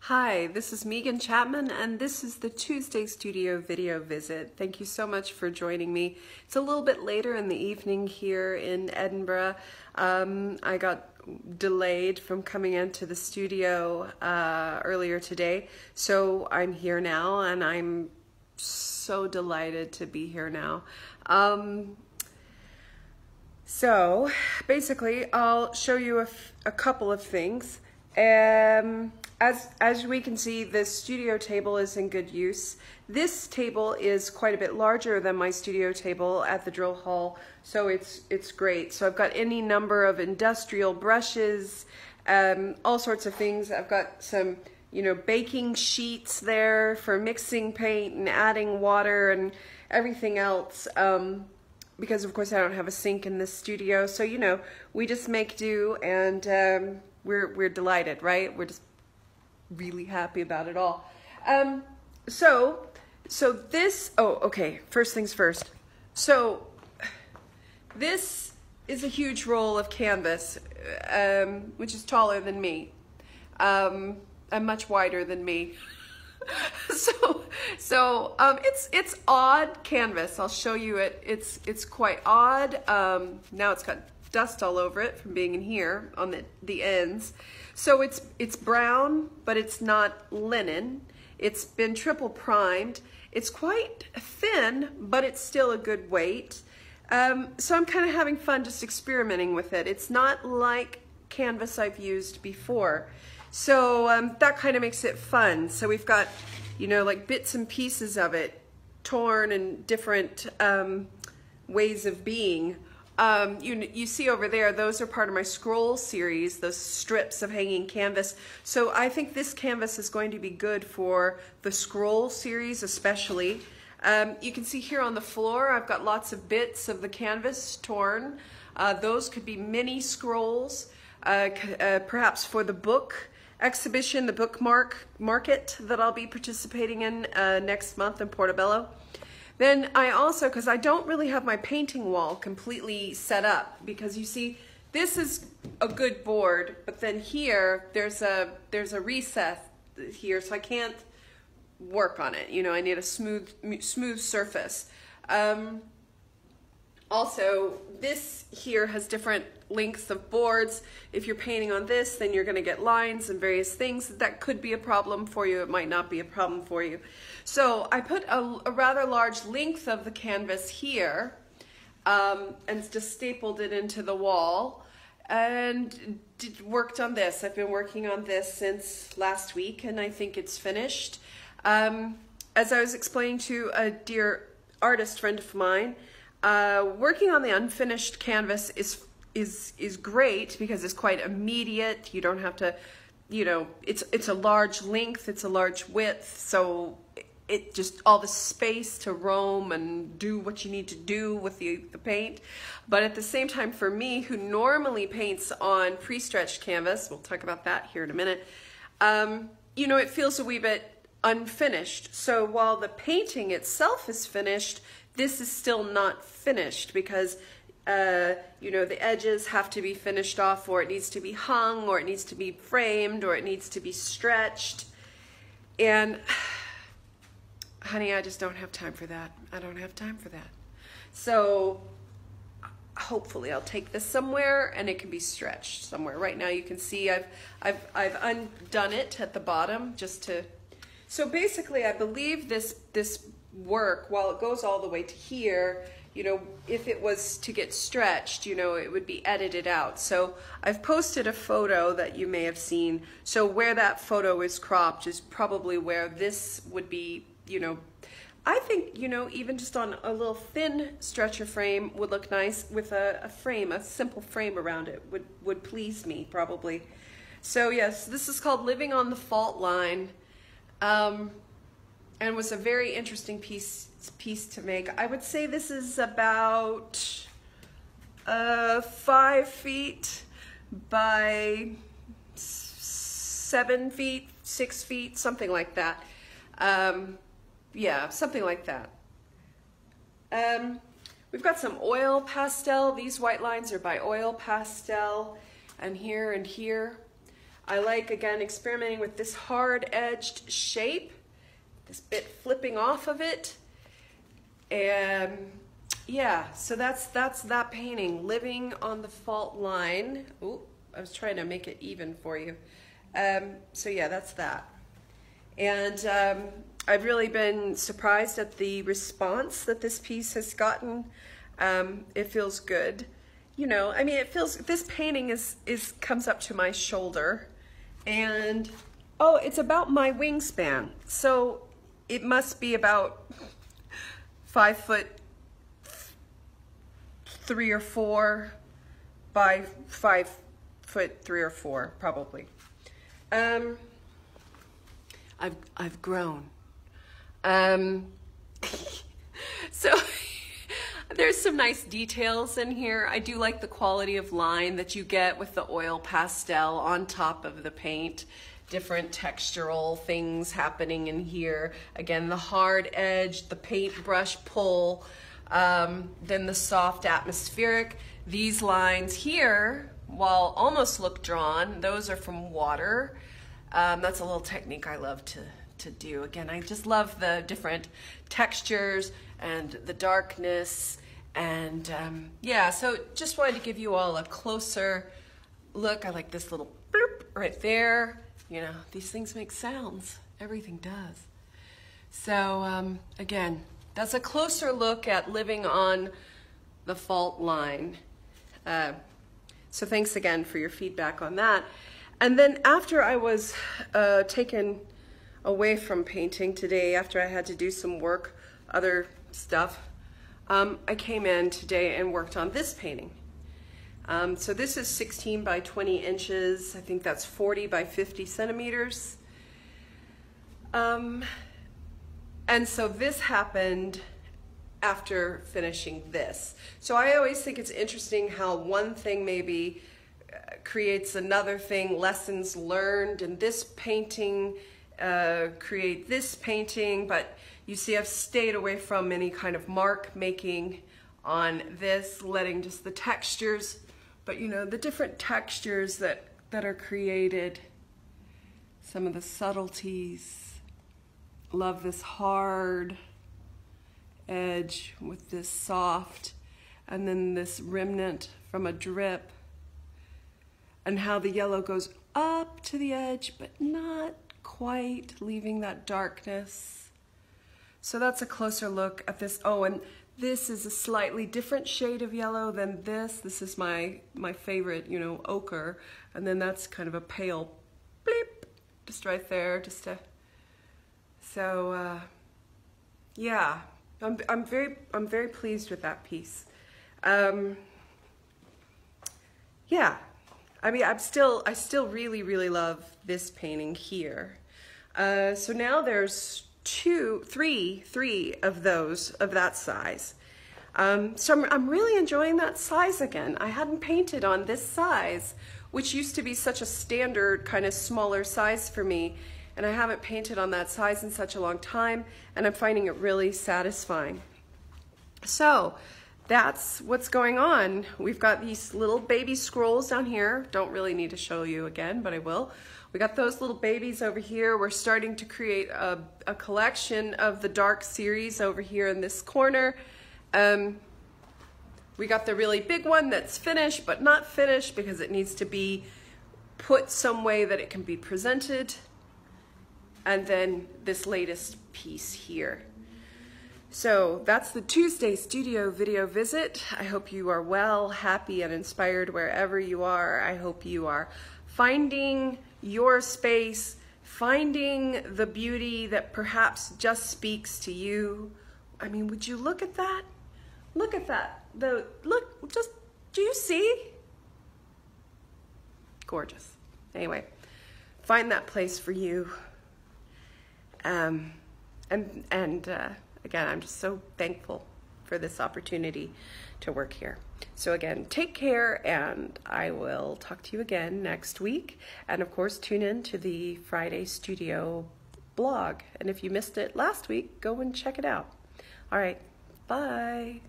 Hi, this is Megan Chapman, and this is the Tuesday studio video visit. Thank you so much for joining me. It's a little bit later in the evening here in Edinburgh. I got delayed from coming into the studio earlier today, so I'm here now, and I'm so delighted to be here now. So basically, I'll show you a couple of things. As we can see, the studio table is in good use. This table is quite a bit larger than my studio table at the drill hall, so it's great. So I've got any number of industrial brushes, all sorts of things. I've got some, baking sheets there for mixing paint and adding water and everything else. Because of course I don't have a sink in this studio, so we just make do, and we're delighted, right? We're just really happy about it all. So this, okay, first things first. So this is a huge roll of canvas, which is taller than me, and much wider than me. So it's odd canvas. I'll show you it. It's quite odd. Now it's got dust all over it from being in here on the ends. So it's brown, but it's not linen. It's been triple primed. It's quite thin, but it's still a good weight. So I'm kind of having fun just experimenting with it. It's not like canvas I've used before. So that kind of makes it fun. So we've got, like bits and pieces of it torn in different ways of being. You see over there, those are part of my scroll series, those strips of hanging canvas. So I think this canvas is going to be good for the scroll series especially. You can see here on the floor, I've got lots of bits of the canvas torn. Those could be mini scrolls, perhaps for the book exhibition, the book market that I'll be participating in next month in Portobello. Then I also, because I don't really have my painting wall completely set up, because you see, this is a good board, but then here there's a recess here, so I can't work on it. I need a smooth surface. Also, this here has different lengths of boards. If you're painting on this, then you're going to get lines and various things. That could be a problem for you. It might not be a problem for you. So I put a rather large length of the canvas here and just stapled it into the wall and worked on this. I've been working on this since last week, and I think it's finished. As I was explaining to a dear artist friend of mine, working on the unfinished canvas is great because it's quite immediate. You don't have to, it's a large length, it's a large width, so it just all the space to roam and do what you need to do with the paint. But at the same time, for me, who normally paints on pre-stretched canvas, we'll talk about that here in a minute, it feels a wee bit unfinished. So while the painting itself is finished, this is still not finished because the edges have to be finished off, or it needs to be hung, or it needs to be framed, or it needs to be stretched. And honey, I just don't have time for that. I don't have time for that. So hopefully I'll take this somewhere and it can be stretched somewhere. Right now you can see I've undone it at the bottom just to. So basically I believe this work, while it goes all the way to here, if it was to get stretched, it would be edited out. So I've posted a photo that you may have seen. So where that photo is cropped is probably where this would be, I think, even just on a little thin stretcher frame would look nice with a frame, a simple frame around it would please me probably. So yes, this is called Living on the Fault Line. And was a very interesting piece to make. I would say this is about 5 feet by 7 feet, 6 feet, something like that. Yeah, something like that. We've got some oil pastel. These white lines are by oil pastel, and here and here. I like, again, experimenting with this hard-edged shape, this bit flipping off of it. And yeah, so that's that painting, Living on the Fault Line. Ooh, I was trying to make it even for you. So yeah, that's that. And I've really been surprised at the response that this piece has gotten. It feels good. You know, I mean, it feels, this painting comes up to my shoulder, and oh, it's about my wingspan. So it must be about 5'3" or 4" by 5'3" or 4", probably. I've grown. So there's some nice details in here. I do like the quality of line that you get with the oil pastel on top of the paint. Different textural things happening in here. Again, the hard edge, the paintbrush pull, then the soft atmospheric. These lines here, while almost look drawn, those are from water. That's a little technique I love to do. Again, I just love the different textures and the darkness, and yeah, so just wanted to give you all a closer look. I like this little bloop right there. You know, these things make sounds. Everything does. So again, that's a closer look at Living on the Fault Line. So thanks again for your feedback on that. And then after I was taken away from painting today, after I had to do some work, other stuff, I came in today and worked on this painting. So this is 16 by 20 inches. I think that's 40 by 50 centimeters. And so this happened after finishing this. So I always think it's interesting how one thing maybe creates another thing, lessons learned, and this painting create this painting, but you see I've stayed away from any kind of mark making on this, letting just the textures, but you know, the different textures that are created, some of the subtleties. Love this hard edge with this soft, and then this remnant from a drip, and how the yellow goes up to the edge, but not quite, leaving that darkness. So that's a closer look at this. Oh, and this is a slightly different shade of yellow than this. This is my favorite, you know, ochre. And then that's kind of a pale bleep, just right there, just to, so yeah, I'm very pleased with that piece. Yeah, I mean, I still really love this painting here. So now there's three of those of that size. So I'm really enjoying that size again. I hadn't painted on this size, which used to be such a standard kind of smaller size for me, and I haven't painted on that size in such a long time, and I'm finding it really satisfying. So that's what's going on. We've got these little baby scrolls down here. Don't really need to show you again, but I will. We got those little babies over here. We're starting to create a collection of the dark series over here in this corner. We got the really big one that's finished, but not finished because it needs to be put some way that it can be presented. And then this latest piece here. So that's the Tuesday studio video visit. I hope you are well, happy, and inspired wherever you are. I hope you are finding your space, finding the beauty that perhaps just speaks to you. I mean, would you look at that? Look at that. Look, just, do you see? Gorgeous. Anyway, find that place for you. Again, I'm just so thankful for this opportunity to work here. So again, take care, and I will talk to you again next week. And of course, tune in to the Friday Studio blog. And if you missed it last week, go and check it out. All right, bye.